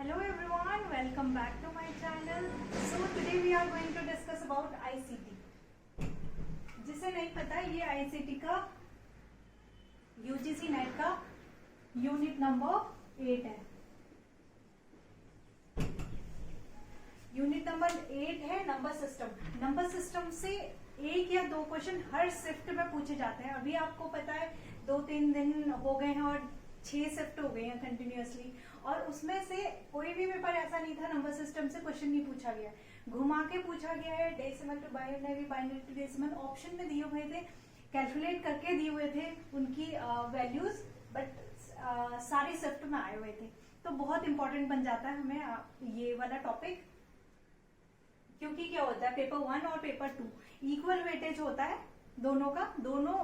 Hello everyone, welcome back to my channel. So today we are going to discuss about ICT. जिसे नहीं पता ये ICT का UGC net का unit number 8 है। यूनिट नंबर 8 है नंबर सिस्टम। नंबर सिस्टम से एक या दो क्वेश्चन हर शिफ्ट में पूछे जाते हैं। अभी आपको पता है 2-3 दिन हो गए हैं और 6 शिफ्ट हो गए हैं कंटिन्यूअसली, और उसमें से कोई भी पेपर ऐसा नहीं था नंबर सिस्टम से क्वेश्चन नहीं पूछा गया। घुमा के पूछा गया है, decimal to binary, binary to decimal option में दिए हुए थे, कैलकुलेट करके दिए हुए थे उनकी वैल्यूज, बट सारे शिफ्ट में आए हुए थे। तो बहुत इंपॉर्टेंट बन जाता है हमें ये वाला टॉपिक, क्योंकि क्या होता है पेपर 1 और पेपर 2 इक्वल वेटेज होता है दोनों का। दोनों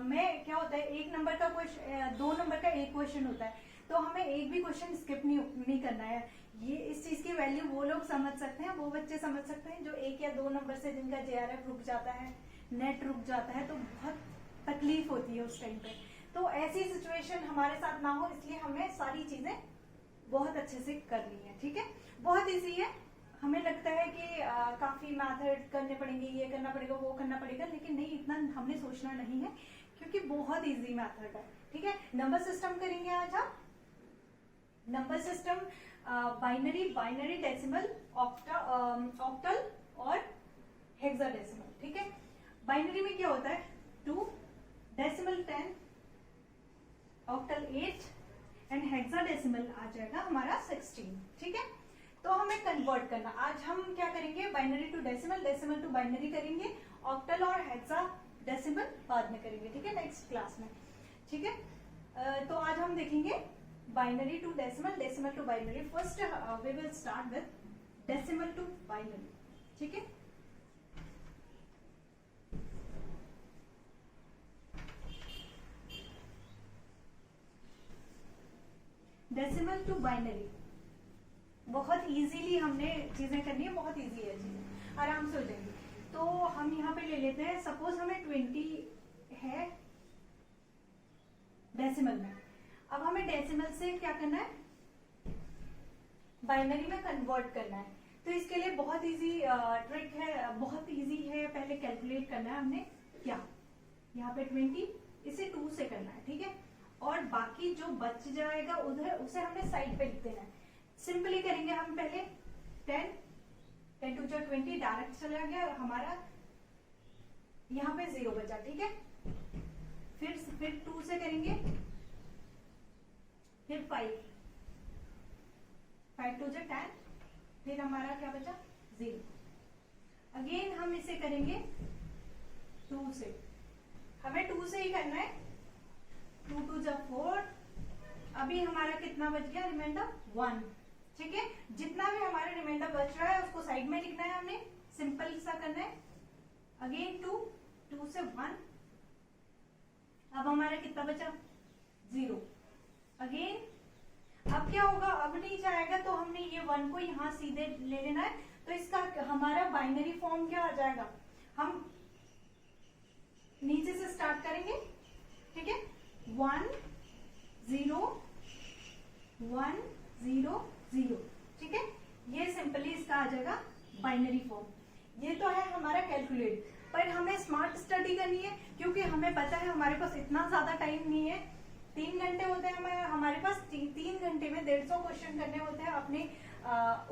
में क्या होता है, एक नंबर का क्वेश्चन, 2 नंबर का एक क्वेश्चन होता है, तो हमें एक भी क्वेश्चन स्किप नहीं करना है। ये इस चीज की वैल्यू वो लोग समझ सकते हैं, वो बच्चे समझ सकते हैं जो 1 या 2 नंबर से जिनका JRF रुक जाता है, नेट रुक जाता है, तो बहुत तकलीफ होती है उस टाइम पे। तो ऐसी सिचुएशन हमारे साथ ना हो, इसलिए हमें सारी चीजें बहुत अच्छे से करनी है। ठीक है, बहुत ईजी है। हमें लगता है कि काफी मैथड करने पड़ेंगे, ये करना पड़ेगा, वो करना पड़ेगा, लेकिन नहीं, इतना हमने सोचना नहीं है, क्योंकि बहुत इजी मैथड है। ठीक है, नंबर सिस्टम करेंगे आज हम। Number system binary, binary decimal, octal और हेक्साडेसिमल। ठीक है, बाइनरी में क्या होता है 2, डेसिमल 10, ऑक्टल 8 एंड हेक्साडेसिमल आ जाएगा हमारा 16। ठीक है, तो हमें कन्वर्ट करना। आज हम क्या करेंगे, binary to decimal, decimal to binary करेंगे, ऑक्टल और हेक्साडेसिमल बाद में करेंगे। ठीक है, नेक्स्ट क्लास में। ठीक है, तो आज हम देखेंगे binary to decimal, decimal to binary. First we will start with decimal to binary. ठीक है, डेसिमल टू बाइनरी बहुत इजीली हमने चीजें करनी है, बहुत इजी है, चीजें आराम से हो जाएंगी। तो हम यहाँ पे ले लेते हैं, सपोज हमें 20 है डेसिमल में। अब हमें डेसिमल से क्या करना है, बाइनरी में कन्वर्ट करना है। तो इसके लिए बहुत इजी ट्रिक है, बहुत इजी है। पहले कैलकुलेट करना है हमने क्या, यहाँ पे 20, इसे 2 से करना है। ठीक है, और बाकी जो बच जाएगा उधर उसे हमने साइड पे लिख देना है। सिंपली करेंगे हम पहले 10 2 20 डायरेक्ट चला गया हमारा, यहाँ पे 0 बचा। ठीक है, फिर 2 से करेंगे, फिर 5 2 10, फिर हमारा क्या बचा 0। अगेन हम इसे करेंगे 2 से, हमें 2 से ही करना है। 2 2 4, अभी हमारा कितना बच गया, रिमाइंडर 1। ठीक है, जितना भी हमारा रिमाइंडर बच रहा है उसको साइड में लिखना है हमने, सिंपल सा करना है। अगेन 2 से 1, अब हमारा कितना बचा 0। अगेन अब क्या होगा, अब नहीं जाएगा तो हमने ये 1 को यहाँ सीधे ले लेना है, तो इसका हमारा बाइनरी फॉर्म क्या आ जाएगा, हम नीचे से स्टार्ट करेंगे। ठीक है, 1 0 1 0 0। ठीक है, ये सिंपली इसका आ जाएगा बाइनरी फॉर्म। ये तो है हमारा कैलकुलेट, पर हमें स्मार्ट स्टडी करनी है, क्योंकि हमें पता है हमारे पास इतना ज्यादा टाइम नहीं है। 3 घंटे होते हैं हमारे पास, 3 घंटे में 150 क्वेश्चन करने होते हैं अपने।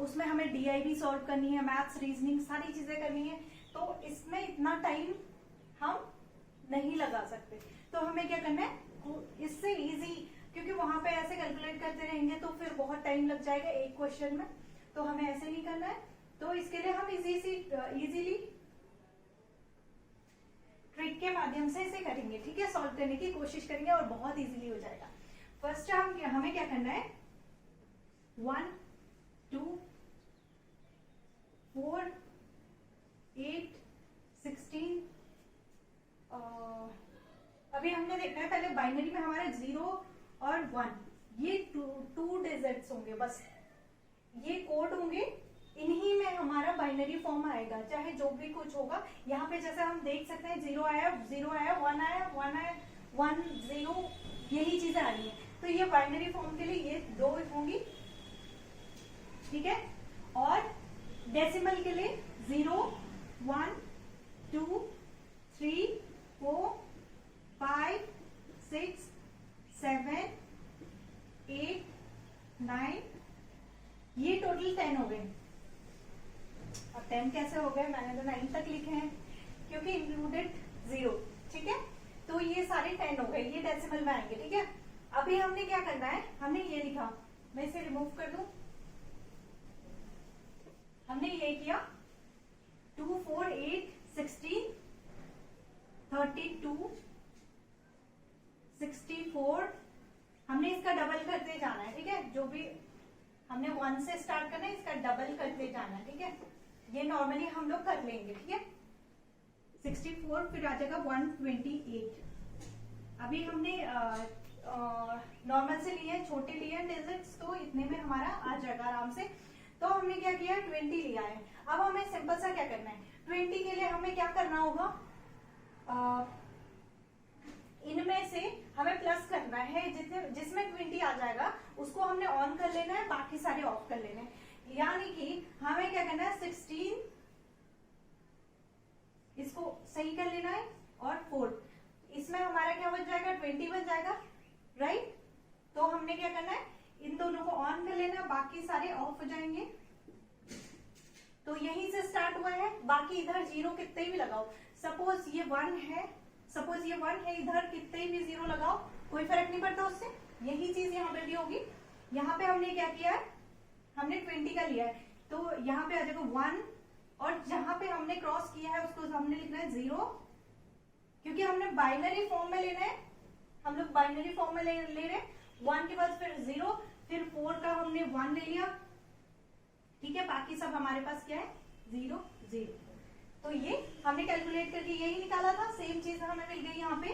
उसमें हमें DIB सॉल्व करनी है, मैथ्स, रीजनिंग, सारी चीजें करनी है, तो इसमें इतना टाइम हम नहीं लगा सकते। तो हमें क्या करना है, इससे इजी, क्योंकि वहां पे ऐसे कैलकुलेट करते रहेंगे तो फिर बहुत टाइम लग जाएगा एक क्वेश्चन में, तो हमें ऐसे नहीं करना है। तो इसके लिए हम इजीली ट्रिक के माध्यम से इसे करेंगे। ठीक है, सॉल्व करने की कोशिश करेंगे और बहुत इजीली हो जाएगा। फर्स्ट हमें क्या करना है, 1 2 4 8 16। अभी हमने देखना है पहले बाइनरी में हमारे 0 और 1, ये 2 डिजिट्स होंगे, बस ये कोड होंगे, इन्हीं में हमारा बाइनरी फॉर्म आएगा, चाहे जो भी कुछ होगा। यहाँ पे जैसे हम देख सकते हैं 0 आया, 0 आया, 1 आया, 1 आया, 1 0, यही चीजें आ रही है। तो ये बाइनरी फॉर्म के लिए ये 2 होंगी, ठीक है। और डेसिमल के लिए 0, 1, 2, 3, 4, 5, 6, 7, 8, 9, ये टोटल 10 हो गए। अब 10 कैसे हो गए, मैंने तो 9 तक लिखे हैं क्योंकि इंक्लूडेड 0, ठीक है। तो ये सारे 10 हो गए, ये डेसिमल में आएंगे, ठीक है। अभी हमने क्या करना है, हमने ये लिखा, मैं इसे रिमूव कर दूं। हमने ये किया 2, 4, 8, 16, 32, 64, हमने इसका डबल करते जाना है, ठीक है। जो भी हमने 1 से स्टार्ट करना है, इसका डबल करते जाना है, ठीक है। ये नॉर्मली हम लोग कर लेंगे, ठीक है। 64 फिर आ जाएगा 128। अभी हमने नॉर्मल से लिए हैं, छोटे लिए हैं डिजिट्स, तो इतने में हमारा आ जाएगा आराम से। तो हमने क्या किया, 20 लिया है। अब हमें सिंपल सा क्या करना है, 20 के लिए हमें क्या करना होगा, इनमें से हमें प्लस करना है, जिसमें 20 आ जाएगा उसको हमने ऑन कर लेना है, बाकी सारे ऑफ कर लेने हैं। यानी कि हमें क्या करना है, 16 इसको सही कर लेना है और 4, इसमें हमारा क्या बच जाएगा, 20 बच जाएगा, राइट। तो हमने क्या करना है, इन दोनों को ऑन कर लेना, बाकी सारे ऑफ हो जाएंगे। तो यहीं से स्टार्ट हुआ है, बाकी इधर 0 कितने भी लगाओ, सपोज ये 1 है, सपोज ये 1 है, इधर कितने भी 0 लगाओ कोई फर्क नहीं पड़ता उससे। यही चीज यहाँ पे भी होगी। यहाँ पे हमने क्या किया है, हमने 20 का लिया है, तो यहाँ पे आ जाएगा 1, और जहां पे हमने क्रॉस किया है उसको हमने लिखना है 0, क्योंकि हमने बाइनरी फॉर्म में लेना है, हम लोग बाइनरी फॉर्म में ले रहे हैं। 1 के बाद फिर 0, फिर 4 का हमने 1 ले लिया, ठीक है। बाकी सब हमारे पास क्या है, 0, 0। तो ये हमने कैलकुलेट करके यही निकाला था, सेम चीज हमें मिल गई, यहाँ पे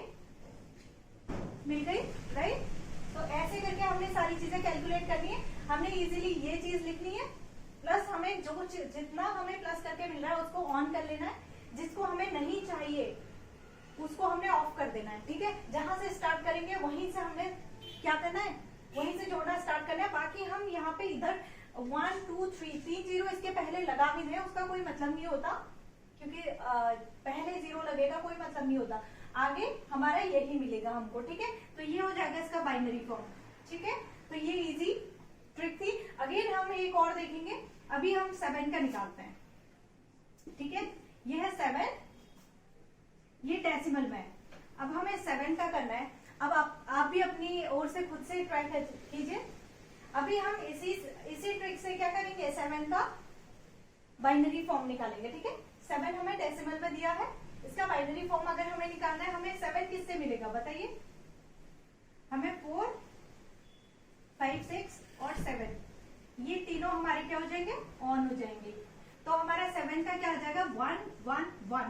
मिल गई, राइट। तो ऐसे करके हमने सारी चीजें कैलकुलेट करनी है, हमने इजीली ये चीज लिखनी है, प्लस हमें जो जितना हमें प्लस करके मिल रहा है उसको ऑन कर लेना है, जिसको हमें नहीं चाहिए उसको हमने ऑफ कर देना है, ठीक है। जहां से स्टार्ट करेंगे वहीं से हमने क्या करना है, वहीं से जोड़ना स्टार्ट करना है। बाकी हम यहाँ पे इधर 1, 2, 3 0 इसके पहले लगा भी दें, उसका कोई मतलब नहीं होता, क्योंकि पहले 0 लगेगा कोई मतलब नहीं होता, आगे हमारा यही मिलेगा हमको, ठीक है। तो ये हो जाएगा इसका बाइनरी फॉर्म, ठीक है। तो ये इजी ट्रिक थी। अगेन हम एक और देखेंगे, अभी हम 7 का निकालते हैं, ठीक है। ये है 7, ये डेसिमल में है। अब हमें 7 का करना है। अब आप भी अपनी ओर से खुद से ट्राई कीजिए। अभी हम इसी ट्रिक से क्या करेंगे, 7 का बाइनरी फॉर्म निकालेंगे, ठीक है। 7 हमें डेसिमल में दिया है, इसका बाइनरी फॉर्म अगर हमें निकालना है, हमें 7 किससे मिलेगा बताइए, हमें 4, 5, 6 और 7, ये तीनों हमारे क्या हो जाएंगे, ऑन हो जाएंगे। तो हमारा 7 का क्या आ जाएगा, 1, 1, 1।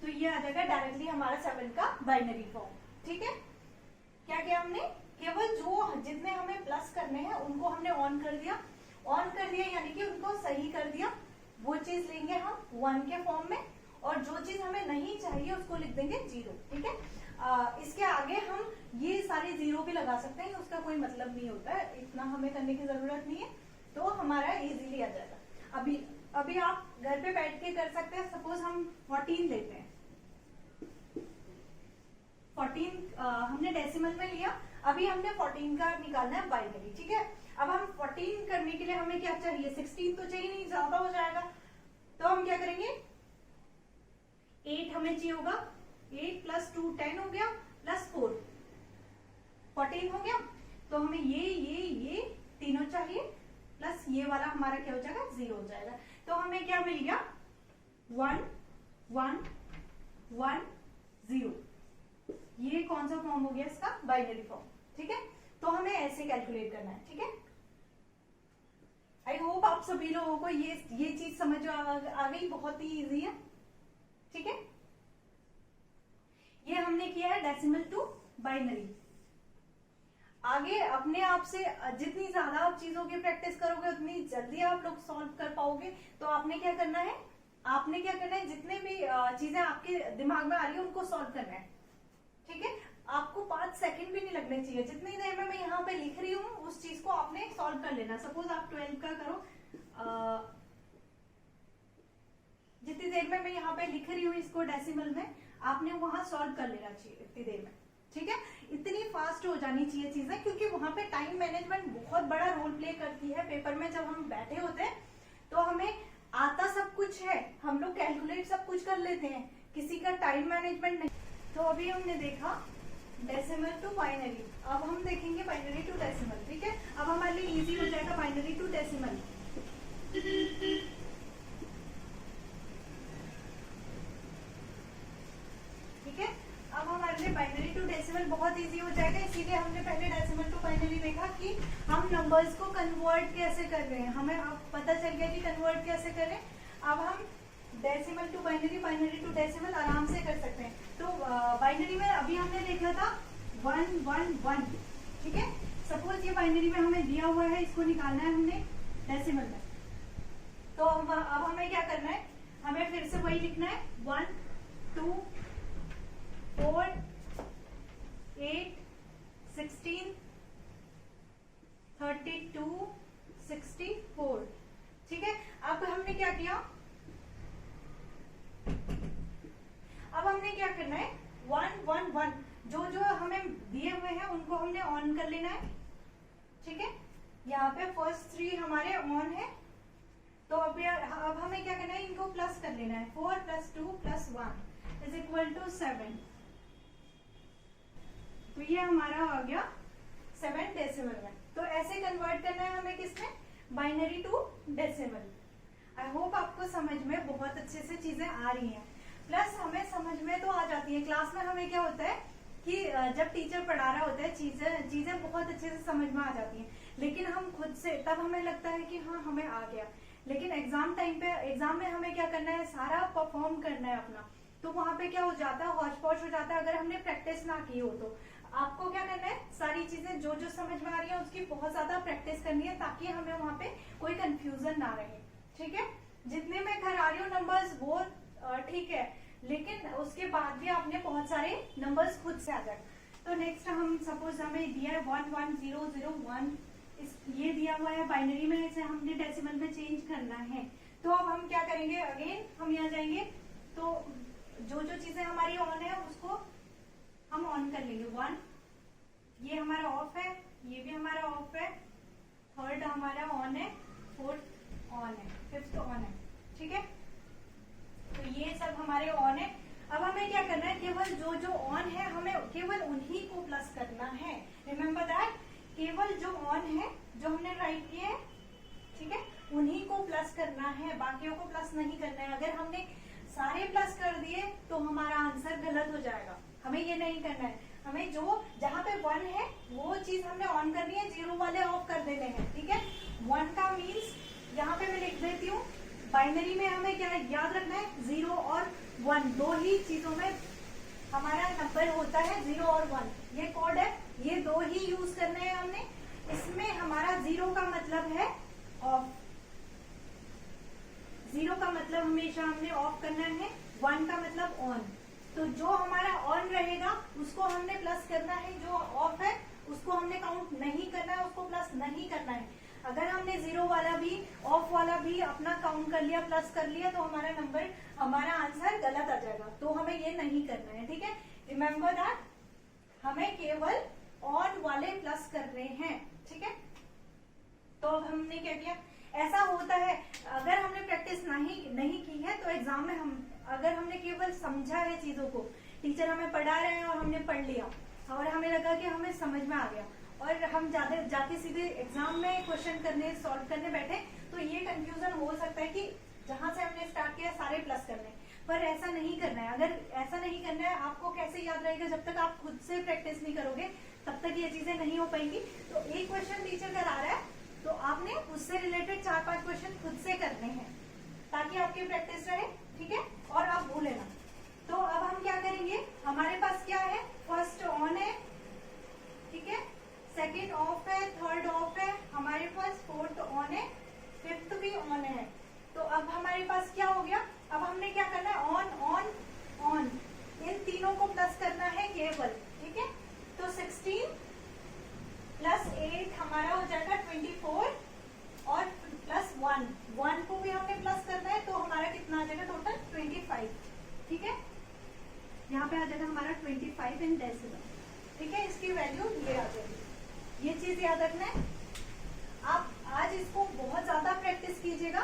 तो ये आ जाएगा डायरेक्टली हमारा 7 का बाइनरी फॉर्म, ठीक है। क्या किया हमने, केवल जो जितने हमें प्लस करने हैं उनको हमने ऑन कर दिया, यानी कि उनको सही कर दिया। वो चीज लेंगे हम 1 के फॉर्म में, और जो चीज हमें नहीं चाहिए उसको लिख देंगे 0, ठीक है। इसके आगे हम ये सारे 0 भी लगा सकते हैं, उसका कोई मतलब नहीं होता है, इतना हमें करने की जरूरत नहीं है, तो हमारा इजीली आ जाएगा। अभी आप घर पे बैठ के कर सकते हैं। सपोज हम 14 लेते हैं, 14 हमने डेसिमल में लिया, अभी हमने 14 का निकालना है बाइनरी, ठीक है। अब हम 14 करने के लिए हमें क्या चाहिए, 16 तो चाहिए नहीं, ज्यादा हो जाएगा। तो हम क्या करेंगे, 8 हमें चाहिए होगा, 8 + 2 10 हो गया, +4 14 हो गया। तो हमें ये तीनों चाहिए, प्लस ये वाला हमारा क्या हो जाएगा, 0 हो जाएगा। तो हमें क्या मिल गया, 1, 1, 1, 0। ये कौन सा फॉर्म हो गया इसका, बाइनरी फॉर्म, ठीक है। तो हमें ऐसे कैलकुलेट करना है, ठीक है। आई होप आप सभी लोगों को ये चीज समझ आ गई, बहुत ही इजी है, ठीक है। ये हमने किया है डेसिमल टू बाइनरी। आगे अपने आप से जितनी ज्यादा आप चीजों की प्रैक्टिस करोगे उतनी जल्दी आप लोग सॉल्व कर पाओगे। तो आपने क्या करना है, जितने भी चीजें आपके दिमाग में आ रही है उनको सॉल्व करना है, ठीक है। आपको 5 सेकंड भी नहीं लगने चाहिए। जितनी देर में मैं यहाँ पे लिख रही हूँ उस चीज को आपने सॉल्व कर लेना। सपोज आप 12 का करो, जितनी देर में मैं यहाँ पे लिख रही हूँ इसको डेसिमल में, आपने वहां सॉल्व कर लेना चाहिए इतनी देर में, ठीक है। इतनी फास्ट हो जानी चाहिए चीजें, क्योंकि वहां पे टाइम मैनेजमेंट बहुत बड़ा रोल प्ले करती है। पेपर में जब हम बैठे होते हैं तो हमें आता सब कुछ है, हम लोग कैलकुलेट सब कुछ कर लेते हैं, किसी का टाइम मैनेजमेंट नहीं। तो अभी हमने देखा डेसिमल टू बाइनरी, अब हम देखेंगे बाइनरी टू डेसिमल, ठीक है। अब हमारे लिए इजी हो जाएगा बाइनरी टू डेसिमल। ठीक है, अब हमारे लिए बाइनरी टू डेसिमल बहुत इजी हो जाएगा, इसीलिए हमने पहले डेसिमल टू बाइनरी देखा कि हम नंबर्स को कन्वर्ट कैसे कर रहे हैं, हमें अब पता चल गया कि कन्वर्ट कैसे करें। अब हम decimal to binary, binary to decimal आराम से कर सकते हैं। तो बाइनरी में अभी हमने देखा था 1 1 1, ठीक है। सपोज ये बाइनरी में हमें दिया हुआ है, इसको निकालना है हमने डेसिमल में, तो अब हमें क्या करना है, हमें फिर से वही लिखना है 1 2 4 8 16 32 64, ठीक है। अब हमने क्या किया, अब हमने क्या करना है 1 1 1, जो जो हमें दिए हुए हैं उनको हमने ऑन कर लेना है, ठीक है। यहाँ पे फर्स्ट 3 हमारे ऑन है, तो अब हमें क्या करना है, इनको प्लस कर लेना है। 4 + 2 + 1 = 7, तो ये हमारा आ गया 7 डेसिमल में। तो ऐसे कन्वर्ट करना है हमें किसमें, binary to decimal. I hope आपको समझ में बहुत अच्छे से चीजें आ रही हैं, प्लस हमें समझ में तो आ जाती है। क्लास में हमें क्या होता है कि जब टीचर पढ़ा रहा होता है चीजें बहुत अच्छे से समझ में आ जाती हैं, लेकिन हम खुद से तब हमें लगता है कि हाँ हमें आ गया, लेकिन एग्जाम टाइम पे, एग्जाम में हमें क्या करना है, सारा परफॉर्म करना है अपना, तो वहां पे क्या हो जाता है, हौच पौच हो जाता है अगर हमने प्रैक्टिस ना की हो। तो आपको क्या करना है, सारी चीजें जो जो समझ में आ रही है उसकी बहुत ज्यादा प्रैक्टिस करनी है, ताकि हमें वहां पे कोई कंफ्यूजन ना रहे, ठीक है। जितने में घर आ रही हूँ नंबर्स वो ठीक है, लेकिन उसके बाद भी आपने बहुत सारे नंबर्स खुद से आ जाए। तो नेक्स्ट हम सपोज हमें दिया है 1 1 0 0 1, ये दिया हुआ है बाइनरी में, इसे हमने डेसिमल में चेंज करना है। तो अब हम क्या करेंगे, अगेन हम यहाँ जाएंगे, तो जो जो चीजें हमारी ऑन है उसको हम ऑन कर लेंगे। 1 ये हमारा ऑफ है, ये भी हमारा ऑफ है, 3rd हमारा ऑन है, 4th ऑन है, 5th ऑन है, ठीक है। तो ये सब हमारे ऑन है। अब हमें क्या करना है, केवल जो जो ऑन है हमें केवल उन्हीं को प्लस करना है। रिमेम्बर दैट, केवल जो ऑन है, जो हमने राइट किए हैं, ठीक है, उन्हीं को प्लस करना है, बाकियों को प्लस नहीं करना है। अगर हमने सारे प्लस कर दिए तो हमारा आंसर गलत हो जाएगा, हमें ये नहीं करना है। हमें जो जहाँ पे 1 है वो चीज हमने ऑन करनी है, 0 वाले ऑफ कर देने हैं, ठीक है। 1 का मीन्स यहाँ पे मैं लिख देती हूँ, बाइनरी में हमें क्या याद रखना है, 0 और 1, दो ही चीजों में हमारा नंबर होता है, 0 और 1, ये कोड है, ये दो ही यूज करने हैं हमने। इसमें हमारा 0 का मतलब है ऑफ, 0 का मतलब हमेशा हमने ऑफ करना है, 1 का मतलब ऑन। तो जो हमारा ऑन रहेगा उसको हमने प्लस करना है, जो ऑफ है उसको हमने काउंट नहीं करना है, उसको प्लस नहीं करना है। अगर हमने 0 वाला भी ऑफ वाला भी अपना काउंट कर लिया, प्लस कर लिया, तो हमारा नंबर, हमारा आंसर गलत आ जाएगा, तो हमें ये नहीं करना है, ठीक है। रिमेम्बर दैट, हमें केवल ऑन वाले प्लस कर रहे हैं, ठीक है। तो अब हमने क्या किया, ऐसा होता है अगर हमने प्रैक्टिस नहीं की है तो एग्जाम में अगर हमने केवल समझा है चीजों को, टीचर हमें पढ़ा रहे हैं और हमने पढ़ लिया और हमें लगा कि हमें समझ में आ गया, और हम जाते सीधे एग्जाम में क्वेश्चन करने, सॉल्व करने बैठे, तो ये कंफ्यूजन हो सकता है कि जहां से हमने स्टार्ट किया सारे प्लस करने, पर ऐसा नहीं करना है। अगर ऐसा नहीं करना है, आपको कैसे याद रहेगा, जब तक आप खुद से प्रैक्टिस नहीं करोगे तब तक ये चीजें नहीं हो पाएंगी। तो एक क्वेश्चन टीचर करा रहा है तो आपने उससे रिलेटेड 4-5 क्वेश्चन खुद से करने हैं, ताकि आपकी प्रैक्टिस रहे, ठीक है, और आप भूले ना। तो अब हम क्या करेंगे, हमारे पास क्या है, फर्स्ट ऑन है, ठीक है, सेकंड ऑफ है, थर्ड ऑफ है, हमारे पास फोर्थ ऑन है, फिफ्थ भी ऑन है। तो अब हमारे पास क्या हो गया, अब हमने क्या करना है, ऑन ऑन ऑन, इन तीनों को प्लस करना है केवल, ठीक है। 5 इन डेसिमल, ठीक है, इसकी वैल्यू ये आ जाएगी। ये चीज याद रखना है। आप आज इसको बहुत ज्यादा प्रैक्टिस कीजिएगा,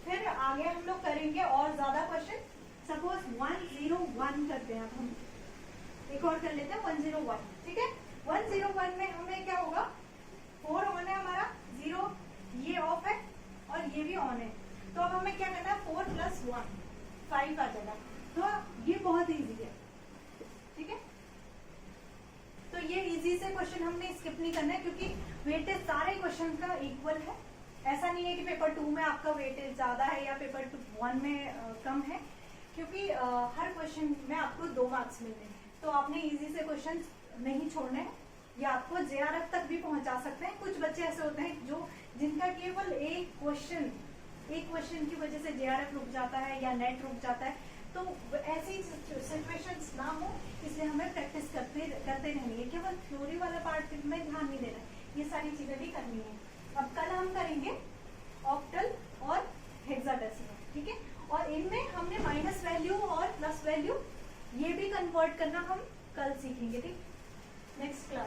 फिर आगे हम लोग करेंगे और ज्यादा क्वेश्चन। सपोज 101 करते हैं, अब हम एक और कर लेते हैं 101, ठीक है। 101 में हमें क्या होगा, 4 ऑन है हमारा, 0 ये ऑफ है और ये भी ऑन है, तो अब हमें क्या करना है, 4 + 1 5 आ जाएगा। तो ये बहुत इजी है, ठीक है। तो ये इजी से क्वेश्चन हमने स्किप नहीं करना है, क्योंकि वेटेज सारे क्वेश्चन का इक्वल है। ऐसा नहीं है कि पेपर 2 में आपका वेटेज ज्यादा है या पेपर 1 में कम है, क्योंकि हर क्वेश्चन में आपको 2 मार्क्स मिलते हैं। तो आपने इजी से क्वेश्चन नहीं छोड़ने हैं, या आपको जेआरएफ तक भी पहुंचा सकते हैं। कुछ बच्चे ऐसे होते हैं जो जिनका केवल एक क्वेश्चन की वजह से जेआरएफ रुक जाता है या नेट रुक जाता है, तो ऐसी सिचुएशंस ना हो, इसलिए हमें प्रैक्टिस करते रहनी है। केवल थ्योरी वाला पार्ट में ध्यान नहीं देना है, ये सारी चीजें भी करनी है। अब कल हम करेंगे ऑक्टल और हेक्साडेसिमल, ठीक है, और इनमें हमने माइनस वैल्यू और प्लस वैल्यू ये भी कन्वर्ट करना हम कल सीखेंगे, ठीक। Next class.